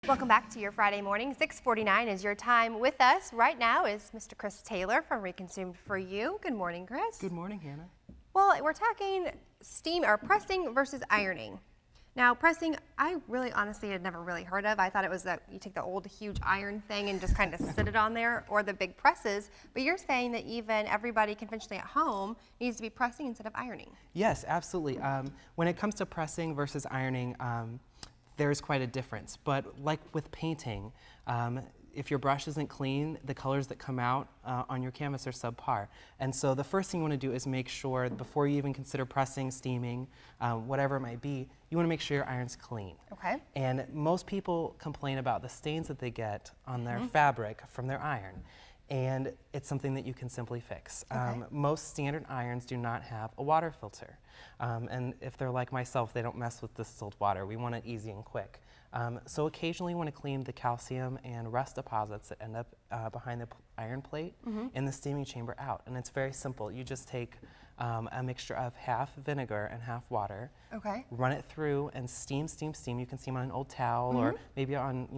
Welcome back to your Friday morning. 6:49 is your time. With us right now is Mr. Chris Taylor from Reconsumed for You. Good morning, Chris. Good morning, Hannah. Well, we're talking steam or pressing versus ironing. Now, pressing, I really honestly had never really heard of. I thought it was that you take the old huge iron thing and just kind of sit it on there, or the big presses. But you're saying that even everybody conventionally at home needs to be pressing instead of ironing. Yes, absolutely. When it comes to pressing versus ironing, there's quite a difference. But like with painting, if your brush isn't clean, the colors that come out on your canvas are subpar. And so the first thing you want to do is make sure, before you even consider pressing, steaming, whatever it might be, you want to make sure your iron's clean. Okay. And most people complain about the stains that they get on their fabric from their iron. And it's something that you can simply fix. Okay. Most standard irons do not have a water filter. And if they're like myself, they don't mess with distilled water. We want it easy and quick. So occasionally you want to clean the calcium and rust deposits that end up behind the iron plate in the steaming chamber out. And it's very simple. You just take a mixture of half vinegar and half water, run it through and steam, steam, steam. You can steam on an old towel or maybe on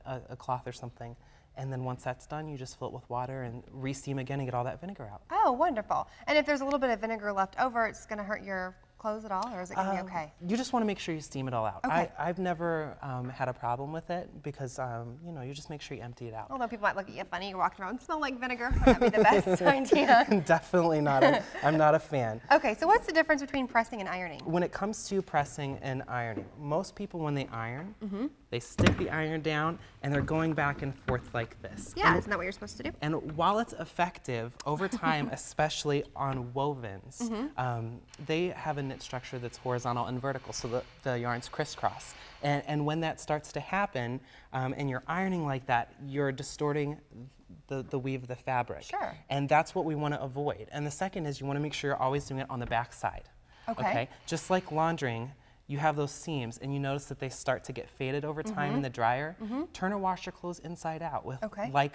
a cloth or something. And then once that's done, you just fill it with water and re-steam again and get all that vinegar out. Oh, wonderful. And if there's a little bit of vinegar left over, it's going to hurt your clothes at all, or is it going to be okay? You just want to make sure you steam it all out. Okay. I've never had a problem with it because, you just make sure you empty it out. Although people might look at you funny, you're walking around and smell like vinegar. Would that be the best idea? Definitely not. I'm not a fan. Okay, so what's the difference between pressing and ironing? When it comes to pressing and ironing, most people when they iron, they stick the iron down and they're going back and forth like this. Yeah, and isn't that what you're supposed to do? And while it's effective, over time, especially on wovens, they have a knit structure that's horizontal and vertical, so the yarns crisscross. And when that starts to happen, and you're ironing like that, you're distorting the weave of the fabric. Sure. And that's what we want to avoid. And the second is you want to make sure you're always doing it on the back side. Okay? Just like laundering, you have those seams and you notice that they start to get faded over time in the dryer. Turn or wash your clothes inside out with like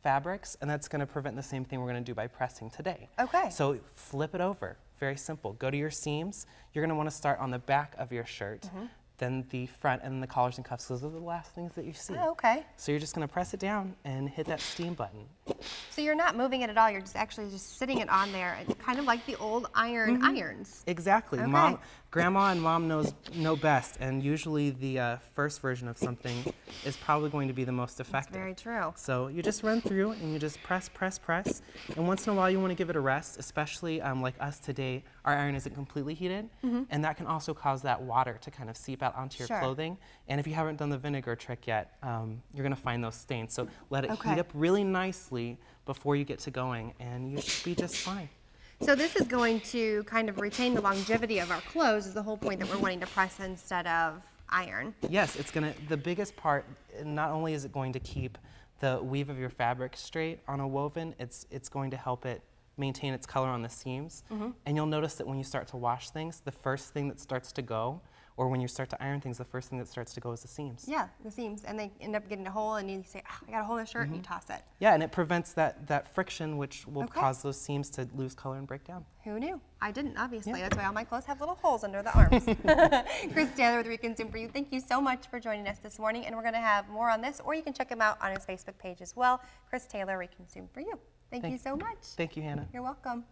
fabrics, and that's going to prevent the same thing we're going to do by pressing today. Okay. So flip it over. Very simple. Go to your seams. You're going to want to start on the back of your shirt, then the front, and then the collars and cuffs. Those are the last things that you see. Oh, okay. So you're just going to press it down and hit that steam button. So you're not moving it at all. You're just actually just sitting it on there, kind of like the old iron irons. Exactly. Okay. Grandma and mom know best, and usually the first version of something is probably going to be the most effective. That's very true. So you just run through and you just press, press, press, and once in a while you want to give it a rest, especially like us today, our iron isn't completely heated, and that can also cause that water to kind of seep out onto your clothing. And if you haven't done the vinegar trick yet, you're going to find those stains. So let it heat up really nicely before you get to going, and you should be just fine. So this is going to kind of retain the longevity of our clothes, is the whole point that we're wanting to press instead of iron. Yes, it's going to, the biggest part, not only is it going to keep the weave of your fabric straight on a woven, it's going to help it maintain its color on the seams. And you'll notice that when you start to wash things, the first thing that starts to go, or when you start to iron things, the first thing that starts to go is the seams. Yeah, the seams, and they end up getting a hole, and you say, oh, I got a hole in the shirt, and you toss it. Yeah, and it prevents that friction, which will cause those seams to lose color and break down. Who knew? I didn't, obviously. That's why all my clothes have little holes under the arms. Chris Taylor with Reconsumed for You. Thank you so much for joining us this morning, and we're going to have more on this, or you can check him out on his Facebook page as well. Chris Taylor, Reconsumed for You. Thank you so much. Thank you, Hannah. You're welcome.